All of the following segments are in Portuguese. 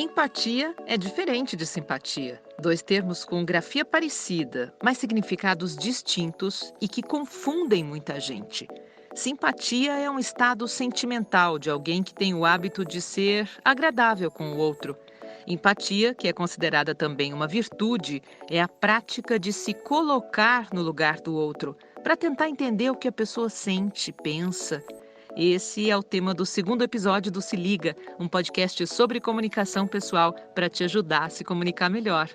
Empatia é diferente de simpatia. Dois termos com grafia parecida, mas significados distintos e que confundem muita gente. Simpatia é um estado sentimental de alguém que tem o hábito de ser agradável com o outro. Empatia, que é considerada também uma virtude, é a prática de se colocar no lugar do outro, para tentar entender o que a pessoa sente, pensa. Esse é o tema do segundo episódio do Se Liga, um podcast sobre comunicação pessoal para te ajudar a se comunicar melhor.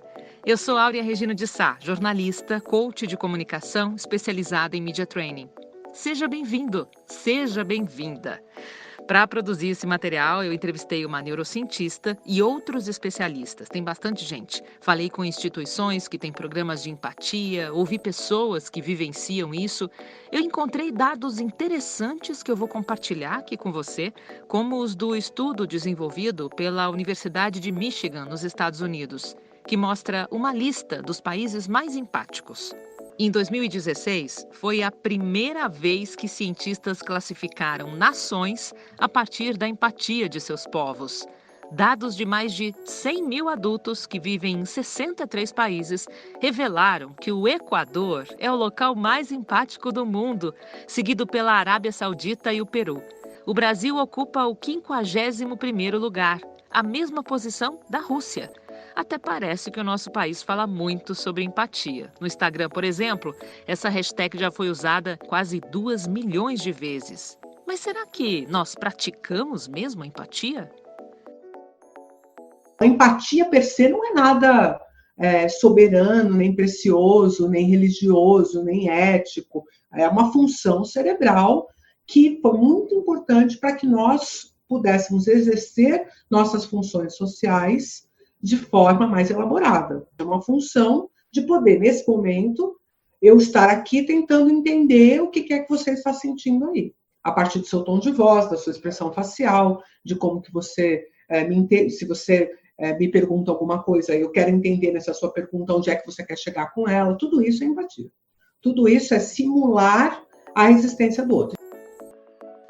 Eu sou Áurea Regina de Sá, jornalista, coach de comunicação, especializada em media training. Seja bem-vindo, seja bem-vinda. Para produzir esse material, eu entrevistei uma neurocientista e outros especialistas. Tem bastante gente. Falei com instituições que têm programas de empatia, ouvi pessoas que vivenciam isso. Eu encontrei dados interessantes que eu vou compartilhar aqui com você, como os do estudo desenvolvido pela Universidade de Michigan, nos Estados Unidos, que mostra uma lista dos países mais empáticos. Em 2016, foi a primeira vez que cientistas classificaram nações a partir da empatia de seus povos. Dados de mais de 100 mil adultos que vivem em 63 países revelaram que o Equador é o local mais empático do mundo, seguido pela Arábia Saudita e o Peru. O Brasil ocupa o 51º lugar, a mesma posição da Rússia. Até parece que o nosso país fala muito sobre empatia. No Instagram, por exemplo, essa hashtag já foi usada quase 2 milhões de vezes. Mas será que nós praticamos mesmo a empatia? A empatia per se não é nada soberano, nem precioso, nem religioso, nem ético. É uma função cerebral que foi muito importante para que nós pudéssemos exercer nossas funções sociais de forma mais elaborada. É uma função de poder, nesse momento, eu estar aqui tentando entender o que é que você está sentindo aí. A partir do seu tom de voz, da sua expressão facial, de como que você me entende. Se você me pergunta alguma coisa, eu quero entender nessa sua pergunta onde é que você quer chegar com ela. Tudo isso é empatia. Tudo isso é simular a existência do outro.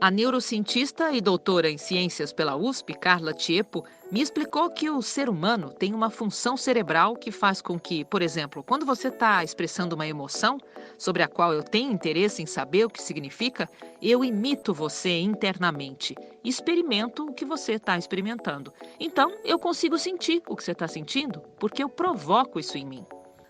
A neurocientista e doutora em ciências pela USP, Carla Tiepo, me explicou que o ser humano tem uma função cerebral que faz com que, por exemplo, quando você está expressando uma emoção, sobre a qual eu tenho interesse em saber o que significa, eu imito você internamente, experimento o que você está experimentando. Então, eu consigo sentir o que você está sentindo, porque eu provoco isso em mim.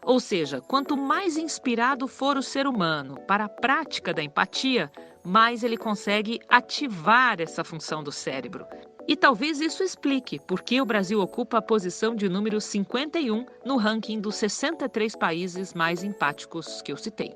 Ou seja, quanto mais inspirado for o ser humano para a prática da empatia, mais ele consegue ativar essa função do cérebro. E talvez isso explique por que o Brasil ocupa a posição de número 51 no ranking dos 63 países mais empáticos que eu citei.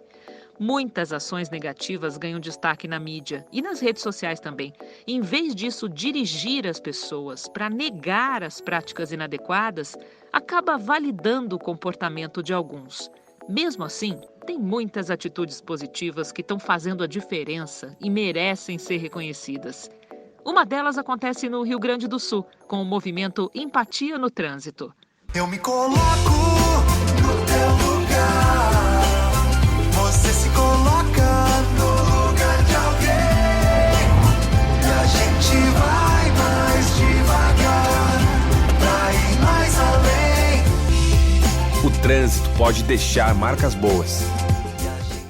Muitas ações negativas ganham destaque na mídia e nas redes sociais também. Em vez disso dirigir as pessoas para negar as práticas inadequadas, acaba validando o comportamento de alguns. Mesmo assim, tem muitas atitudes positivas que estão fazendo a diferença e merecem ser reconhecidas. Uma delas acontece no Rio Grande do Sul, com o movimento Empatia no Trânsito. Eu me coloco no teu lugar, você se coloca no lugar de alguém, e a gente vai mais devagar, pra ir mais além. O trânsito pode deixar marcas boas.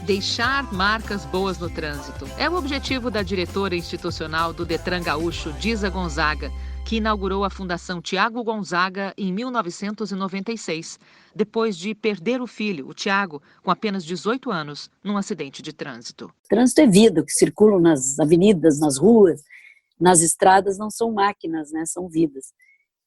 Deixar marcas boas no trânsito é o objetivo da diretora institucional do Detran Gaúcho, Disa Gonzaga, que inaugurou a Fundação Tiago Gonzaga em 1996, depois de perder o filho, o Tiago, com apenas 18 anos, num acidente de trânsito. Trânsito é vida, o que circulam nas avenidas, nas ruas, nas estradas não são máquinas, né, são vidas.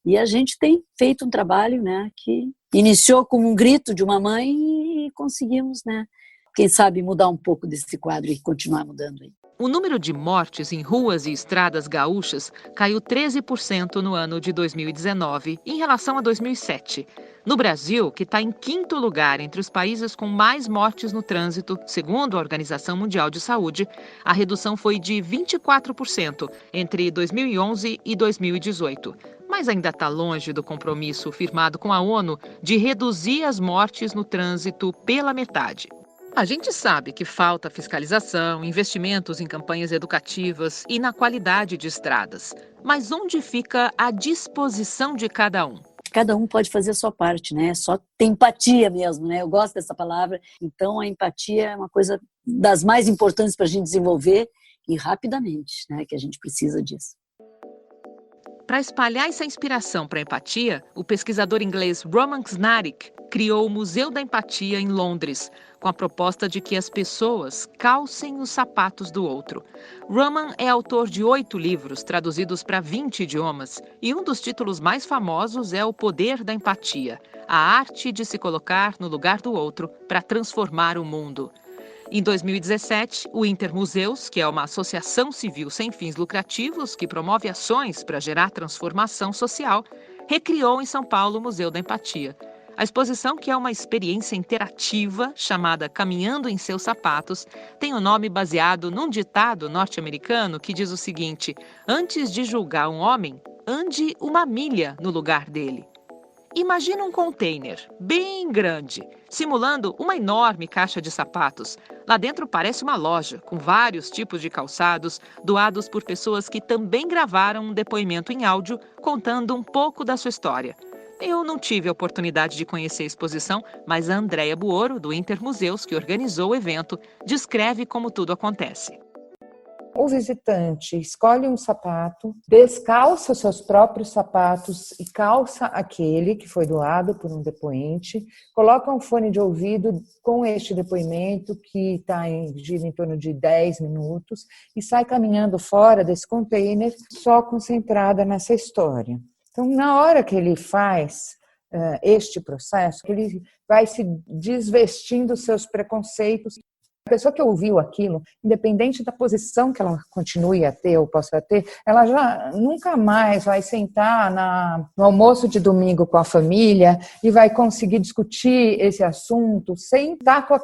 E a gente tem feito um trabalho, né, que iniciou como um grito de uma mãe e conseguimos, né, quem sabe mudar um pouco desse quadro e continuar mudando aí. O número de mortes em ruas e estradas gaúchas caiu 13% no ano de 2019, em relação a 2007. No Brasil, que está em 5º lugar entre os países com mais mortes no trânsito, segundo a Organização Mundial de Saúde, a redução foi de 24% entre 2011 e 2018. Mas ainda está longe do compromisso firmado com a ONU de reduzir as mortes no trânsito pela metade. A gente sabe que falta fiscalização, investimentos em campanhas educativas e na qualidade de estradas. Mas onde fica a disposição de cada um? Cada um pode fazer a sua parte, né? Só ter empatia mesmo, né? Eu gosto dessa palavra. Então, a empatia é uma coisa das mais importantes para a gente desenvolver e rapidamente, né? Que a gente precisa disso. Para espalhar essa inspiração para a empatia, o pesquisador inglês Roman Znarik criou o Museu da Empatia em Londres, com a proposta de que as pessoas calcem os sapatos do outro. Roman é autor de 8 livros, traduzidos para 20 idiomas, e um dos títulos mais famosos é O Poder da Empatia, a arte de se colocar no lugar do outro para transformar o mundo. Em 2017, o Intermuseus, que é uma associação civil sem fins lucrativos que promove ações para gerar transformação social, recriou em São Paulo o Museu da Empatia. A exposição, que é uma experiência interativa chamada Caminhando em Seus Sapatos, tem o nome baseado num ditado norte-americano que diz o seguinte: antes de julgar um homem, ande 1 milha no lugar dele. Imagina um container bem grande, simulando uma enorme caixa de sapatos. Lá dentro parece uma loja, com vários tipos de calçados, doados por pessoas que também gravaram um depoimento em áudio, contando um pouco da sua história. Eu não tive a oportunidade de conhecer a exposição, mas a Andréia Buoro, do Intermuseus, que organizou o evento, descreve como tudo acontece. O visitante escolhe um sapato, descalça os seus próprios sapatos e calça aquele que foi doado por um depoente, coloca um fone de ouvido com este depoimento, que gira em torno de 10 minutos, e sai caminhando fora desse container, só concentrada nessa história. Então, na hora que ele faz este processo, ele vai se desvestindo dos seus preconceitos. A pessoa que ouviu aquilo, independente da posição que ela continue a ter ou possa ter, ela já nunca mais vai sentar no almoço de domingo com a família e vai conseguir discutir esse assunto sem estar com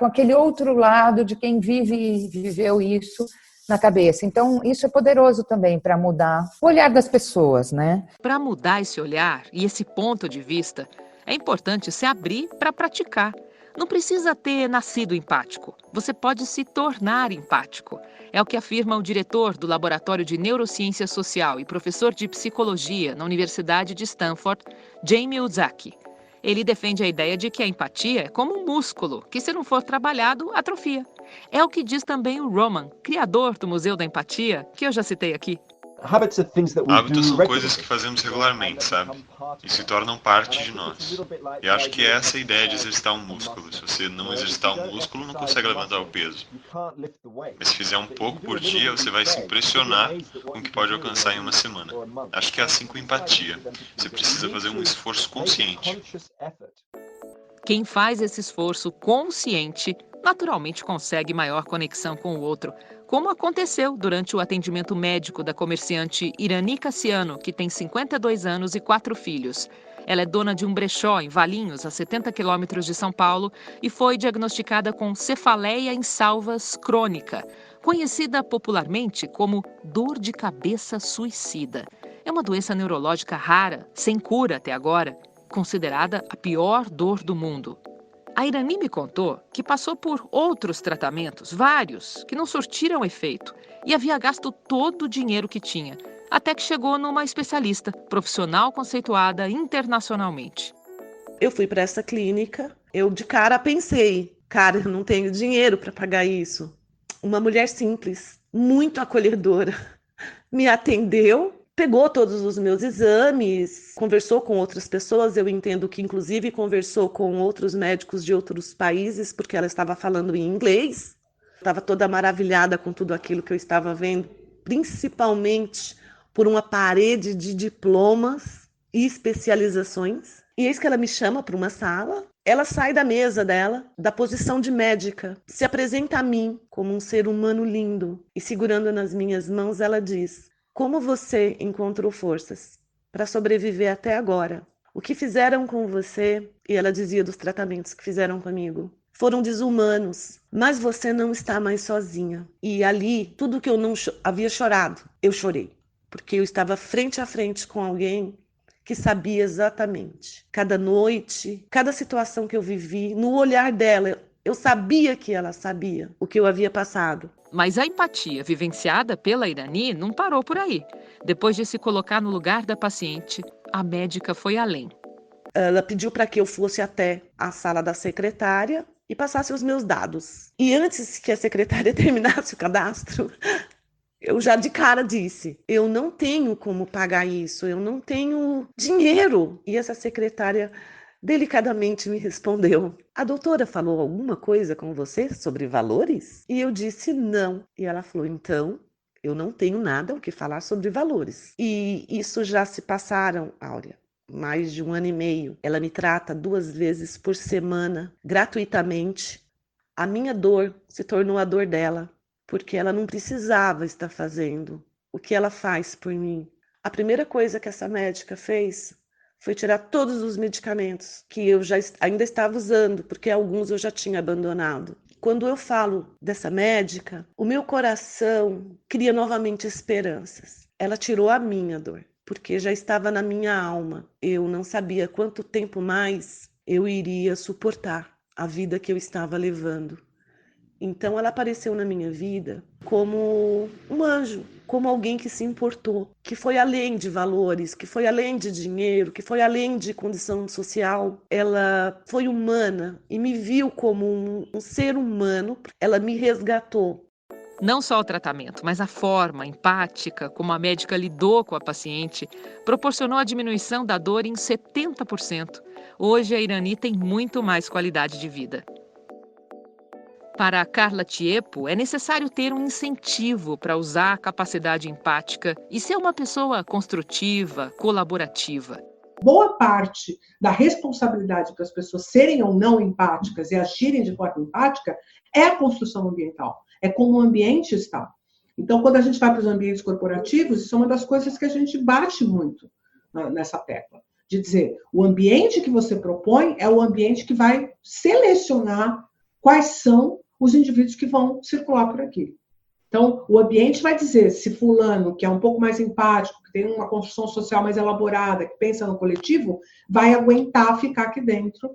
aquele outro lado de quem viveu isso na cabeça. Então, isso é poderoso também para mudar o olhar das pessoas, né? Para mudar esse olhar e esse ponto de vista, é importante se abrir para praticar. Não precisa ter nascido empático, você pode se tornar empático. É o que afirma o diretor do Laboratório de Neurociência Social e professor de Psicologia na Universidade de Stanford, Jamie Ozaki. Ele defende a ideia de que a empatia é como um músculo, que se não for trabalhado, atrofia. É o que diz também o Roman, criador do Museu da Empatia, que eu já citei aqui. Hábitos são coisas que fazemos regularmente, sabe? E se tornam parte de nós. E acho que essa é a ideia de exercitar um músculo. Se você não exercitar um músculo, não consegue levantar o peso. Mas se fizer um pouco por dia, você vai se impressionar com o que pode alcançar em uma semana. Acho que é assim com empatia. Você precisa fazer um esforço consciente. Quem faz esse esforço consciente, naturalmente consegue maior conexão com o outro, como aconteceu durante o atendimento médico da comerciante Irani Cassiano, que tem 52 anos e 4 filhos. Ela é dona de um brechó em Valinhos, a 70 quilômetros de São Paulo, e foi diagnosticada com cefaleia em salvas crônica, conhecida popularmente como dor de cabeça suicida. É uma doença neurológica rara, sem cura até agora, considerada a pior dor do mundo. A Irani me contou que passou por outros tratamentos, vários, que não surtiram efeito, e havia gasto todo o dinheiro que tinha, até que chegou numa especialista, profissional conceituada internacionalmente. Eu fui para essa clínica, eu de cara pensei, eu não tenho dinheiro para pagar isso. Uma mulher simples, muito acolhedora, me atendeu, pegou todos os meus exames, conversou com outras pessoas, eu entendo que inclusive conversou com outros médicos de outros países, porque ela estava falando em inglês. Estava toda maravilhada com tudo aquilo que eu estava vendo, principalmente por uma parede de diplomas e especializações. E eis que ela me chama para uma sala, ela sai da mesa dela, da posição de médica, se apresenta a mim como um ser humano lindo e segurando nas minhas mãos ela diz: como você encontrou forças para sobreviver até agora? O que fizeram com você, e ela dizia dos tratamentos que fizeram comigo, foram desumanos, mas você não está mais sozinha. E ali, tudo que eu não havia chorado, eu chorei, porque eu estava frente a frente com alguém que sabia exatamente, cada noite, cada situação que eu vivi, no olhar dela, Eu sabia que ela sabia o que eu havia passado. Mas a empatia vivenciada pela Irani não parou por aí. Depois de se colocar no lugar da paciente, a médica foi além. Ela pediu para que eu fosse até a sala da secretária e passasse os meus dados. E antes que a secretária terminasse o cadastro, eu já de cara disse, eu não tenho como pagar isso, eu não tenho dinheiro. E essa secretária delicadamente me respondeu, a doutora falou alguma coisa com você sobre valores? E eu disse não. E ela falou, então, eu não tenho nada o que falar sobre valores. E isso já se passaram, Áurea, mais de 1 ano e meio. Ela me trata 2 vezes por semana, gratuitamente. A minha dor se tornou a dor dela, porque ela não precisava estar fazendo o que ela faz por mim. A primeira coisa que essa médica fez foi tirar todos os medicamentos que eu ainda estava usando, porque alguns eu já tinha abandonado. Quando eu falo dessa médica, o meu coração cria novamente esperanças. Ela tirou a minha dor, porque já estava na minha alma. Eu não sabia quanto tempo mais eu iria suportar a vida que eu estava levando. Então ela apareceu na minha vida como um anjo, como alguém que se importou, que foi além de valores, que foi além de dinheiro, que foi além de condição social. Ela foi humana e me viu como um ser humano. Ela me resgatou. Não só o tratamento, mas a forma empática como a médica lidou com a paciente proporcionou a diminuição da dor em 70%. Hoje a Irani tem muito mais qualidade de vida. Para a Carla Tiepo, é necessário ter um incentivo para usar a capacidade empática e ser uma pessoa construtiva, colaborativa. Boa parte da responsabilidade para as pessoas serem ou não empáticas e agirem de forma empática é a construção ambiental, é como o ambiente está. Então, quando a gente vai para os ambientes corporativos, isso é uma das coisas que a gente bate muito nessa tecla. De dizer, o ambiente que você propõe é o ambiente que vai selecionar quais são os indivíduos que vão circular por aqui. Então, o ambiente vai dizer se fulano, que é um pouco mais empático, que tem uma construção social mais elaborada, que pensa no coletivo, vai aguentar ficar aqui dentro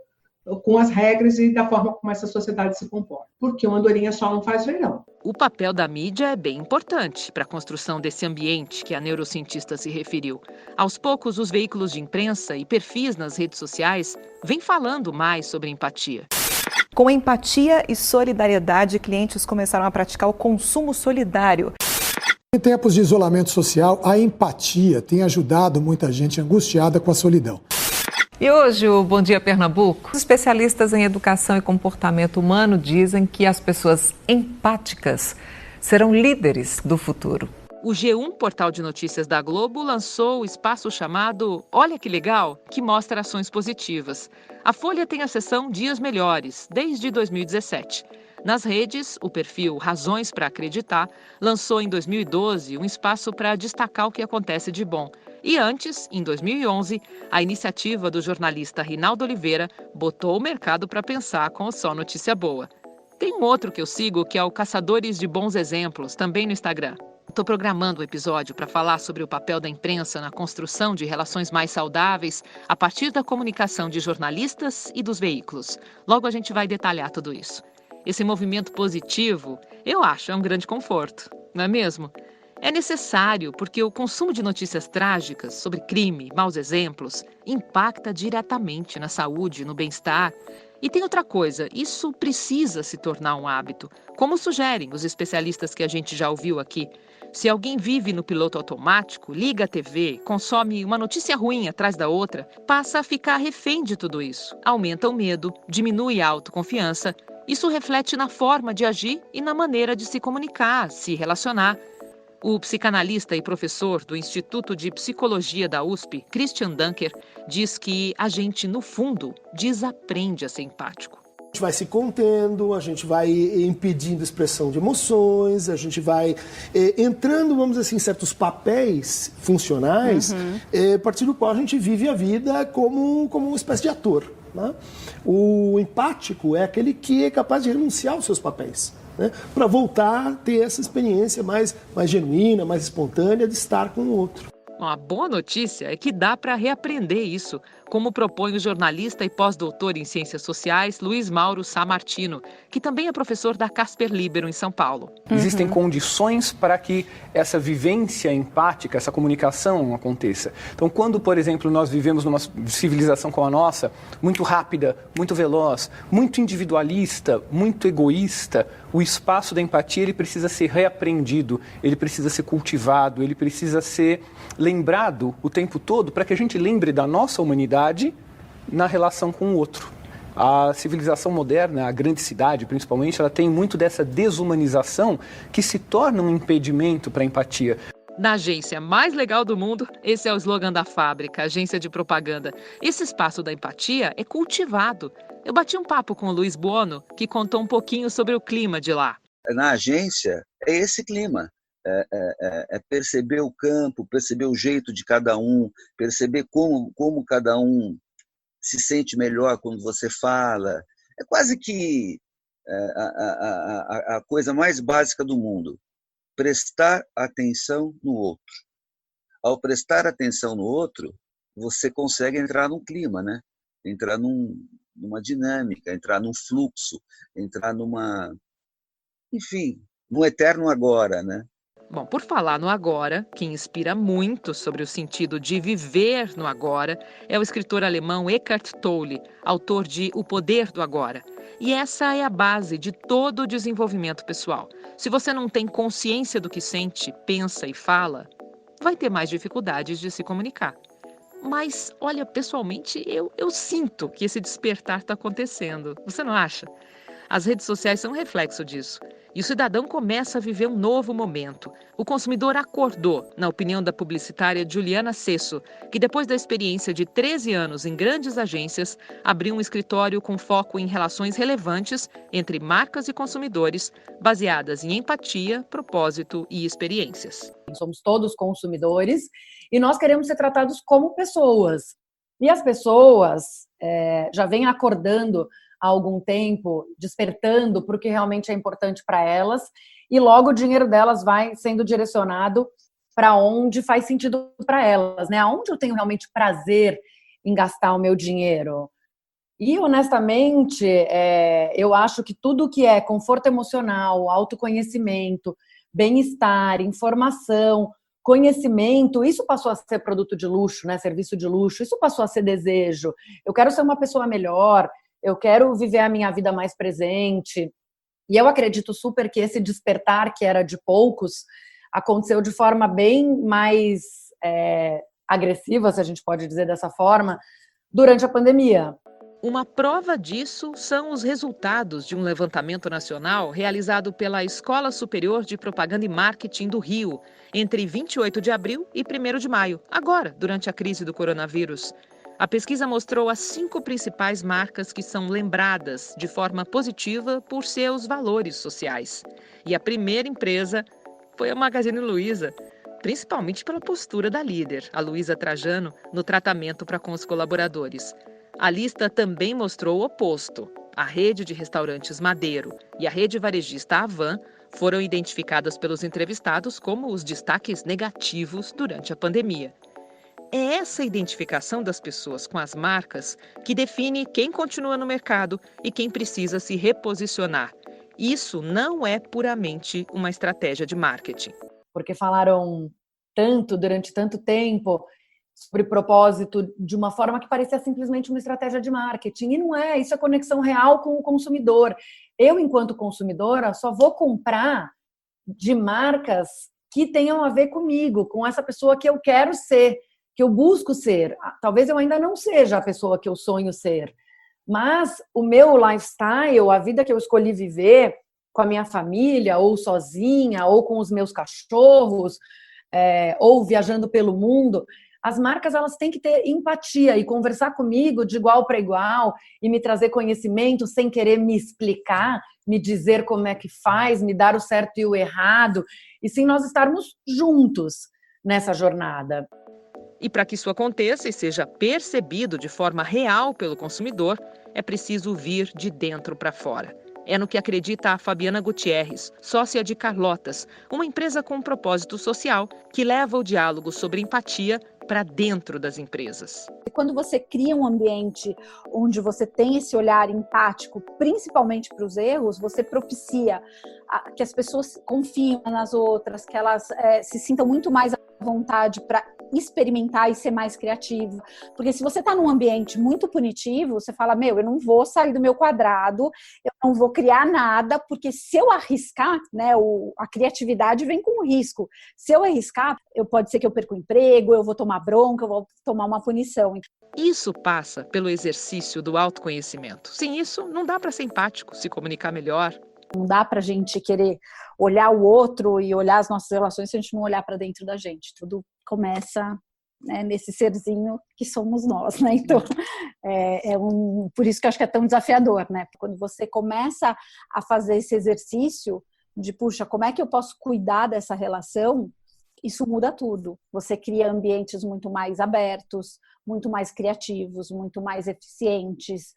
com as regras e da forma como essa sociedade se comporta. Porque uma andorinha só não faz verão. O papel da mídia é bem importante para a construção desse ambiente que a neurocientista se referiu. Aos poucos, os veículos de imprensa e perfis nas redes sociais vêm falando mais sobre empatia. Com empatia e solidariedade, clientes começaram a praticar o consumo solidário. Em tempos de isolamento social, a empatia tem ajudado muita gente angustiada com a solidão. E hoje, o Bom Dia Pernambuco, os especialistas em educação e comportamento humano dizem que as pessoas empáticas serão líderes do futuro. O G1, portal de notícias da Globo, lançou o espaço chamado Olha Que Legal, que mostra ações positivas. A Folha tem a seção Dias Melhores, desde 2017. Nas redes, o perfil Razões para Acreditar lançou em 2012 um espaço para destacar o que acontece de bom. E antes, em 2011, a iniciativa do jornalista Rinaldo Oliveira botou o mercado para pensar com Só Notícia Boa. Tem um outro que eu sigo, que é o Caçadores de Bons Exemplos, também no Instagram. Estou programando o episódio para falar sobre o papel da imprensa na construção de relações mais saudáveis a partir da comunicação de jornalistas e dos veículos. Logo a gente vai detalhar tudo isso. Esse movimento positivo, eu acho, é um grande conforto, não é mesmo? É necessário porque o consumo de notícias trágicas sobre crime, maus exemplos, impacta diretamente na saúde, no bem-estar. E tem outra coisa, isso precisa se tornar um hábito, como sugerem os especialistas que a gente já ouviu aqui. Se alguém vive no piloto automático, liga a TV, consome uma notícia ruim atrás da outra, passa a ficar refém de tudo isso. Aumenta o medo, diminui a autoconfiança. Isso reflete na forma de agir e na maneira de se comunicar, se relacionar. O psicanalista e professor do Instituto de Psicologia da USP, Christian Dunker, diz que a gente, no fundo, desaprende a ser empático. A gente vai se contendo, a gente vai impedindo a expressão de emoções, a gente vai entrando, vamos dizer assim, em certos papéis funcionais, a partir do qual a gente vive a vida como uma espécie de ator. Né? O empático é aquele que é capaz de renunciar aos seus papéis, né? Para voltar a ter essa experiência mais genuína, mais espontânea de estar com o outro. A boa notícia é que dá para reaprender isso. como propõe o jornalista e pós-doutor em Ciências Sociais Luiz Mauro Sammartino, que também é professor da Casper Libero, em São Paulo. Existem condições para que essa vivência empática, essa comunicação aconteça. Então, quando, por exemplo, nós vivemos numa civilização como a nossa, muito rápida, muito veloz, muito individualista, muito egoísta, o espaço da empatia ele precisa ser reaprendido, ele precisa ser cultivado, ele precisa ser lembrado o tempo todo para que a gente lembre da nossa humanidade na relação com o outro. A civilização moderna, a grande cidade principalmente, ela tem muito dessa desumanização que se torna um impedimento para a empatia. Na agência mais legal do mundo, esse é o slogan da fábrica, agência de propaganda. Esse espaço da empatia é cultivado. Eu bati um papo com o Luiz Buono, que contou um pouquinho sobre o clima de lá. Na agência, é esse clima. É perceber o campo, perceber o jeito de cada um, perceber como cada um se sente melhor quando você fala. É quase que a coisa mais básica do mundo. Prestar atenção no outro. Ao prestar atenção no outro, você consegue entrar num clima, né? Entrar numa dinâmica, entrar num fluxo, entrar enfim, no eterno agora, né? Bom, por falar no agora, quem inspira muito sobre o sentido de viver no agora é o escritor alemão Eckhart Tolle, autor de O Poder do Agora. E essa é a base de todo o desenvolvimento pessoal. Se você não tem consciência do que sente, pensa e fala, vai ter mais dificuldades de se comunicar. Mas, olha, pessoalmente, eu sinto que esse despertar está acontecendo. Você não acha? As redes sociais são um reflexo disso. E o cidadão começa a viver um novo momento. O consumidor acordou, na opinião da publicitária Juliana Cesso, que depois da experiência de 13 anos em grandes agências, abriu um escritório com foco em relações relevantes entre marcas e consumidores, baseadas em empatia, propósito e experiências. Somos todos consumidores e nós queremos ser tratados como pessoas. E as pessoas já vêm acordando há algum tempo, despertando para o que realmente é importante para elas, e logo o dinheiro delas vai sendo direcionado para onde faz sentido para elas, né? Aonde eu tenho realmente prazer em gastar o meu dinheiro. E, honestamente, eu acho que tudo que é conforto emocional, autoconhecimento, bem-estar, informação, conhecimento, isso passou a ser produto de luxo, né? Serviço de luxo, isso passou a ser desejo. Eu quero ser uma pessoa melhor, eu quero viver a minha vida mais presente. E eu acredito super que esse despertar, que era de poucos, aconteceu de forma bem mais agressiva, se a gente pode dizer dessa forma, durante a pandemia. Uma prova disso são os resultados de um levantamento nacional realizado pela Escola Superior de Propaganda e Marketing do Rio, entre 28 de abril e 1º de maio, agora, durante a crise do coronavírus. A pesquisa mostrou as 5 principais marcas que são lembradas de forma positiva por seus valores sociais. E a primeira empresa foi a Magazine Luiza, principalmente pela postura da líder, a Luiza Trajano, no tratamento para com os colaboradores. A lista também mostrou o oposto. A rede de restaurantes Madeiro e a rede varejista Avan foram identificadas pelos entrevistados como os destaques negativos durante a pandemia. É essa identificação das pessoas com as marcas que define quem continua no mercado e quem precisa se reposicionar. Isso não é puramente uma estratégia de marketing. Porque falaram tanto, durante tanto tempo, sobre propósito de uma forma que parecia simplesmente uma estratégia de marketing. E não é, isso é conexão real com o consumidor. Eu, enquanto consumidora, só vou comprar de marcas que tenham a ver comigo, com essa pessoa que eu quero ser, que eu busco ser. Talvez eu ainda não seja a pessoa que eu sonho ser, mas o meu lifestyle, a vida que eu escolhi viver com a minha família, ou sozinha, ou com os meus cachorros, ou viajando pelo mundo, as marcas elas têm que ter empatia e conversar comigo de igual para igual e me trazer conhecimento sem querer me explicar, me dizer como é que faz, me dar o certo e o errado, e sim nós estarmos juntos nessa jornada. E para que isso aconteça e seja percebido de forma real pelo consumidor, é preciso vir de dentro para fora. É no que acredita a Fabiana Gutierrez, sócia de Carlotas, uma empresa com um propósito social que leva o diálogo sobre empatia para dentro das empresas. quando você cria um ambiente onde você tem esse olhar empático, principalmente para os erros, você propicia que as pessoas confiem nas outras, que elas se sintam muito mais à vontade para experimentar e ser mais criativo. Porque se você está num ambiente muito punitivo, você fala, eu não vou sair do meu quadrado, eu não vou criar nada, porque se eu arriscar, né, a criatividade vem com risco. Se eu arriscar, pode ser que eu perca o emprego, eu vou tomar bronca, eu vou tomar uma punição. Isso passa pelo exercício do autoconhecimento. Sem isso, não dá para ser empático, se comunicar melhor. Não dá para a gente querer olhar o outro e olhar as nossas relações se a gente não olhar para dentro da gente. Tudo começa, né, nesse serzinho que somos nós, né? Então, por isso que eu acho que é tão desafiador, né? Quando você começa a fazer esse exercício de, puxa, como é que eu posso cuidar dessa relação? Isso muda tudo. Você cria ambientes muito mais abertos, muito mais criativos, muito mais eficientes,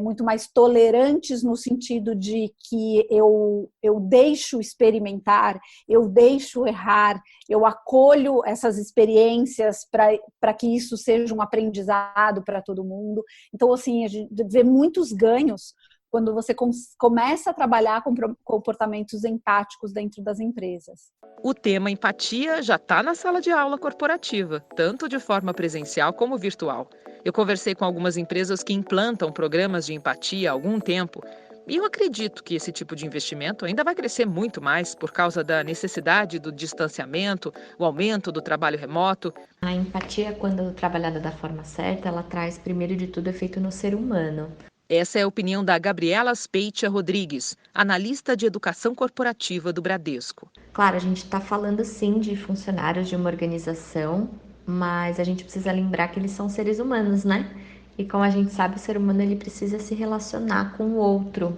muito mais tolerantes no sentido de que eu deixo experimentar, eu deixo errar, eu acolho essas experiências para que isso seja um aprendizado para todo mundo. Então, assim, a gente vê muitos ganhos quando você começa a trabalhar com comportamentos empáticos dentro das empresas. O tema empatia já está na sala de aula corporativa, tanto de forma presencial como virtual. Eu conversei com algumas empresas que implantam programas de empatia há algum tempo, e eu acredito que esse tipo de investimento ainda vai crescer muito mais por causa da necessidade do distanciamento, o aumento do trabalho remoto. A empatia, quando trabalhada da forma certa, ela traz, primeiro de tudo, efeito no ser humano. Essa é a opinião da Gabriela Speitia Rodrigues, analista de educação corporativa do Bradesco. Claro, a gente está falando sim de funcionários de uma organização, mas a gente precisa lembrar que eles são seres humanos, né? E como a gente sabe, o ser humano ele precisa se relacionar com o outro.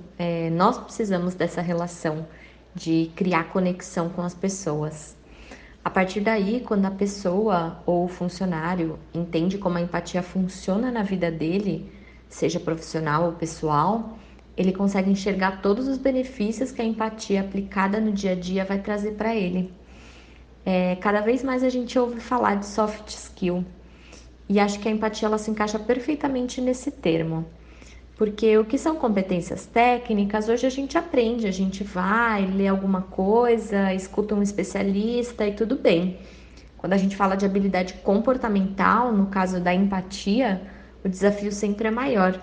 Nós precisamos dessa relação, de criar conexão com as pessoas. A partir daí, quando a pessoa ou o funcionário entende como a empatia funciona na vida dele, seja profissional ou pessoal, ele consegue enxergar todos os benefícios que a empatia aplicada no dia a dia vai trazer para ele. Cada vez mais a gente ouve falar de soft skill, e acho que a empatia ela se encaixa perfeitamente nesse termo, porque o que são competências técnicas, hoje a gente aprende, a gente vai, lê alguma coisa, escuta um especialista e tudo bem. Quando a gente fala de habilidade comportamental, no caso da empatia, o desafio sempre é maior.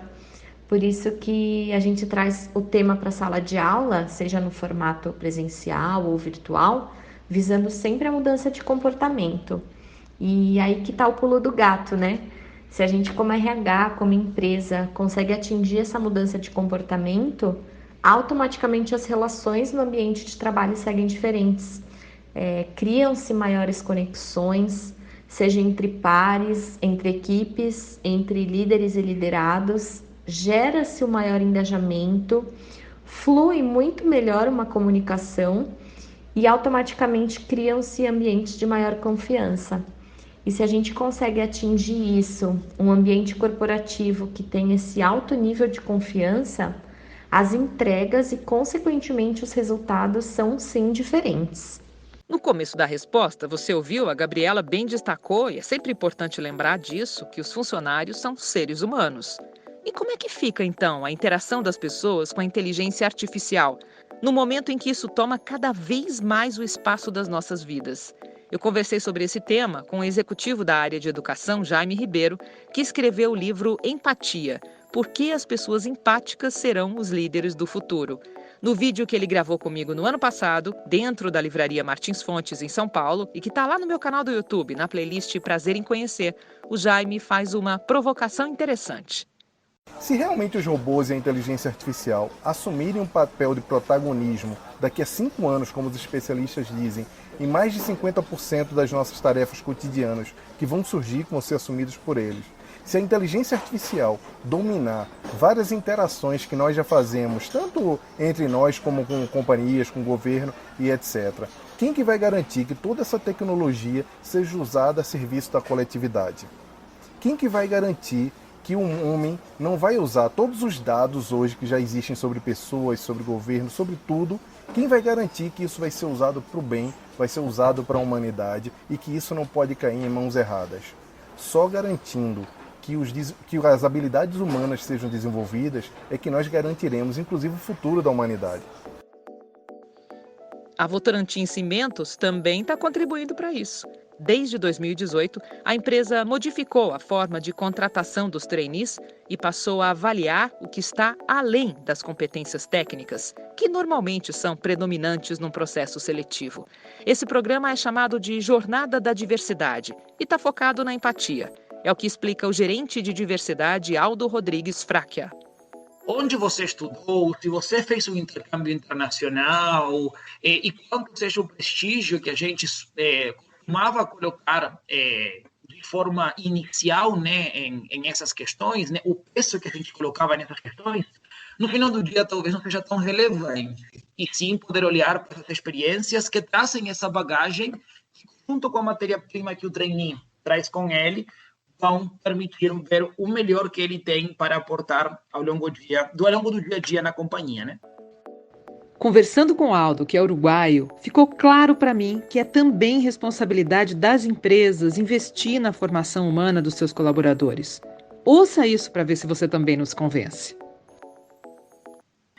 Por isso que a gente traz o tema para a sala de aula, seja no formato presencial ou virtual, visando sempre a mudança de comportamento. E aí que está o pulo do gato, né? Se a gente, como RH, como empresa, consegue atingir essa mudança de comportamento, automaticamente as relações no ambiente de trabalho seguem diferentes. Criam-se maiores conexões, seja entre pares, entre equipes, entre líderes e liderados, gera-se um maior engajamento, flui muito melhor uma comunicação e automaticamente criam-se ambientes de maior confiança. E se a gente consegue atingir isso, um ambiente corporativo que tem esse alto nível de confiança, as entregas e, consequentemente, os resultados são sim diferentes. No começo da resposta, você ouviu, a Gabriela bem destacou, e é sempre importante lembrar disso, que os funcionários são seres humanos. E como é que fica, então, a interação das pessoas com a inteligência artificial, no momento em que isso toma cada vez mais o espaço das nossas vidas? Eu conversei sobre esse tema com o executivo da área de educação, Jaime Ribeiro, que escreveu o livro Empatia, Por que as pessoas empáticas serão os líderes do futuro. No vídeo que ele gravou comigo no ano passado, dentro da livraria Martins Fontes, em São Paulo, e que está lá no meu canal do YouTube, na playlist Prazer em Conhecer, o Jaime faz uma provocação interessante. Se realmente os robôs e a inteligência artificial assumirem um papel de protagonismo daqui a 5 anos, como os especialistas dizem, em mais de 50% das nossas tarefas cotidianas que vão surgir vão ser assumidas por eles. Se a inteligência artificial dominar várias interações que nós já fazemos, tanto entre nós como com companhias, com o governo e etc., quem que vai garantir que toda essa tecnologia seja usada a serviço da coletividade? Quem que vai garantir que um homem não vai usar todos os dados hoje que já existem sobre pessoas, sobre governo, sobre tudo? Quem vai garantir que isso vai ser usado para o bem, vai ser usado para a humanidade e que isso não pode cair em mãos erradas? Só garantindo que as habilidades humanas sejam desenvolvidas é que nós garantiremos, inclusive, o futuro da humanidade. A Votorantim Cimentos também está contribuindo para isso. Desde 2018, a empresa modificou a forma de contratação dos trainees e passou a avaliar o que está além das competências técnicas, que normalmente são predominantes num processo seletivo. Esse programa é chamado de Jornada da Diversidade e está focado na empatia. É o que explica o gerente de diversidade, Aldo Rodrigues Fracchia. Onde você estudou, se você fez um intercâmbio internacional e quanto seja o prestígio que a gente costumava colocar de forma inicial, né, em essas questões, né, o peso que a gente colocava nessas questões, no final do dia talvez não seja tão relevante. E sim poder olhar para essas experiências que trazem essa bagagem, que junto com a matéria-prima que o trainee traz com ele, vão permitir ver o melhor que ele tem para aportar ao longo do dia a dia na companhia, né? Conversando com o Aldo, que é uruguaio, ficou claro para mim que é também responsabilidade das empresas investir na formação humana dos seus colaboradores. Ouça isso para ver se você também nos convence.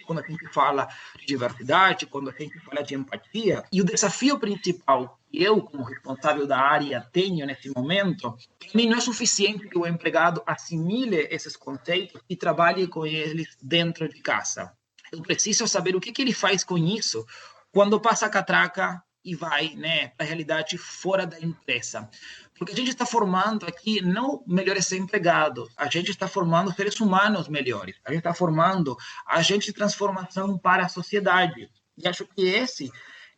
Quando a gente fala de diversidade, quando a gente fala de empatia, e o desafio principal que eu, como responsável da área, tenho nesse momento, para mim não é suficiente que o empregado assimile esses conceitos e trabalhe com eles dentro de casa. Eu preciso saber o que ele faz com isso quando passa a catraca e vai, né, para a realidade fora da empresa. Porque a gente está formando aqui não melhores empregados, a gente está formando seres humanos melhores, a gente está formando agentes de transformação para a sociedade. E acho que esse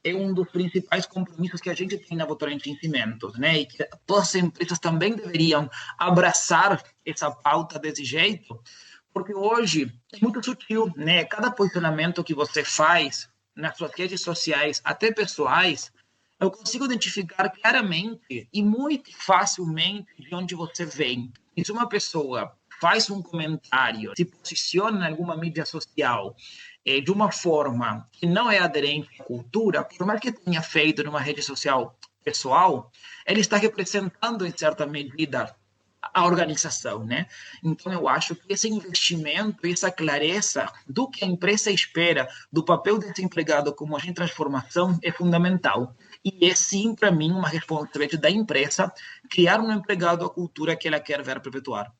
é um dos principais compromissos que a gente tem na Votorantim Cimentos, né? E que todas as empresas também deveriam abraçar essa pauta desse jeito, porque hoje é muito sutil, né? Cada posicionamento que você faz nas suas redes sociais, até pessoais, eu consigo identificar claramente e muito facilmente de onde você vem. E se uma pessoa faz um comentário, se posiciona em alguma mídia social de uma forma que não é aderente à cultura, por mais que tenha feito numa rede social pessoal, ele está representando, em certa medida, a organização, né? Então, eu acho que esse investimento, essa clareza do que a empresa espera do papel desse empregado como agente de transformação é fundamental. E é, sim, para mim, uma responsabilidade da empresa criar no empregado a cultura que ela quer ver perpetuar.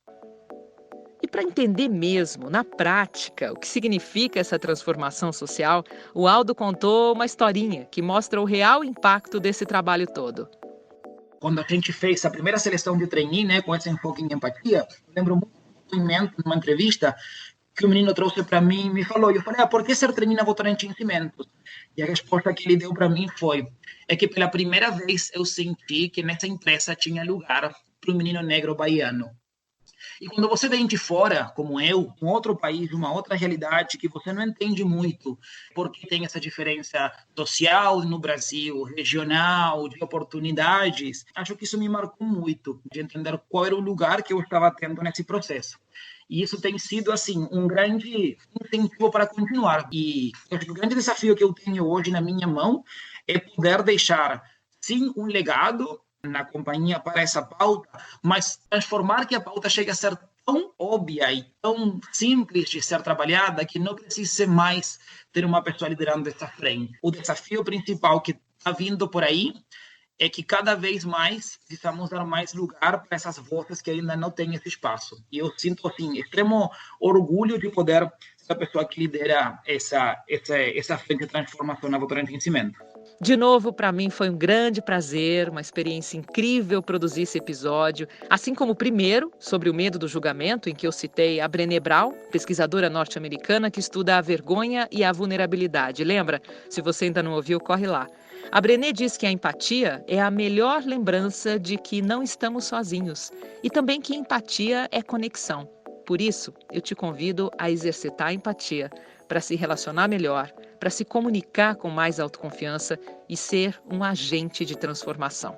E para entender mesmo, na prática, o que significa essa transformação social, o Aldo contou uma historinha que mostra o real impacto desse trabalho todo. Quando a gente fez a primeira seleção de trainee, né, com esse enfoque em empatia, eu lembro muito do momento, numa entrevista, que o menino trouxe para mim e me falou. Eu falei, por que ser trainee na Votorantim Cimentos? E a resposta que ele deu para mim foi, é que pela primeira vez eu senti que nessa empresa tinha lugar para o menino negro baiano. E quando você vem de fora, como eu, um outro país, uma outra realidade que você não entende muito, porque tem essa diferença social no Brasil, regional, de oportunidades, acho que isso me marcou muito, de entender qual era o lugar que eu estava tendo nesse processo. E isso tem sido, assim, um grande incentivo para continuar. E o grande desafio que eu tenho hoje na minha mão é poder deixar, sim, um legado na companhia para essa pauta, mas transformar que a pauta chegue a ser tão óbvia e tão simples de ser trabalhada que não precise mais ter uma pessoa liderando essa frente. O desafio principal que está vindo por aí é que cada vez mais precisamos dar mais lugar para essas vozes que ainda não têm esse espaço. E eu sinto, assim, extremo orgulho de poder ser a pessoa que lidera essa frente de transformação na Votorantim Cimentos. De novo, para mim foi um grande prazer, uma experiência incrível produzir esse episódio, assim como o primeiro, sobre o medo do julgamento, em que eu citei a Brené Brown, pesquisadora norte-americana que estuda a vergonha e a vulnerabilidade. Lembra? Se você ainda não ouviu, corre lá. A Brené diz que a empatia é a melhor lembrança de que não estamos sozinhos e também que empatia é conexão. Por isso, eu te convido a exercitar a empatia para se relacionar melhor, para se comunicar com mais autoconfiança e ser um agente de transformação.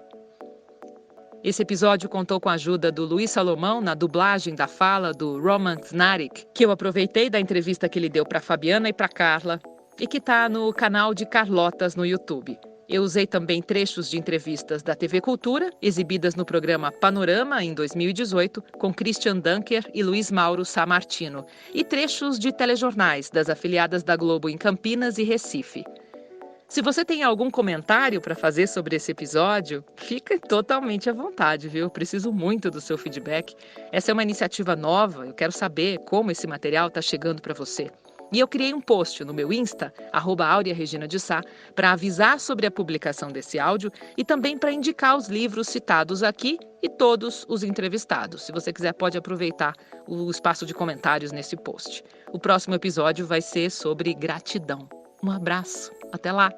Esse episódio contou com a ajuda do Luiz Salomão na dublagem da fala do Roman Znarik, que eu aproveitei da entrevista que ele deu para Fabiana e para Carla e que está no canal de Carlotas no YouTube. Eu usei também trechos de entrevistas da TV Cultura, exibidas no programa Panorama, em 2018, com Christian Dunker e Luiz Mauro Sammartino, e trechos de telejornais das afiliadas da Globo em Campinas e Recife. Se você tem algum comentário para fazer sobre esse episódio, fica totalmente à vontade, viu? Eu preciso muito do seu feedback. Essa é uma iniciativa nova, eu quero saber como esse material está chegando para você. E eu criei um post no meu Insta, @AureaReginaDeSá, para avisar sobre a publicação desse áudio e também para indicar os livros citados aqui e todos os entrevistados. Se você quiser, pode aproveitar o espaço de comentários nesse post. O próximo episódio vai ser sobre gratidão. Um abraço. Até lá!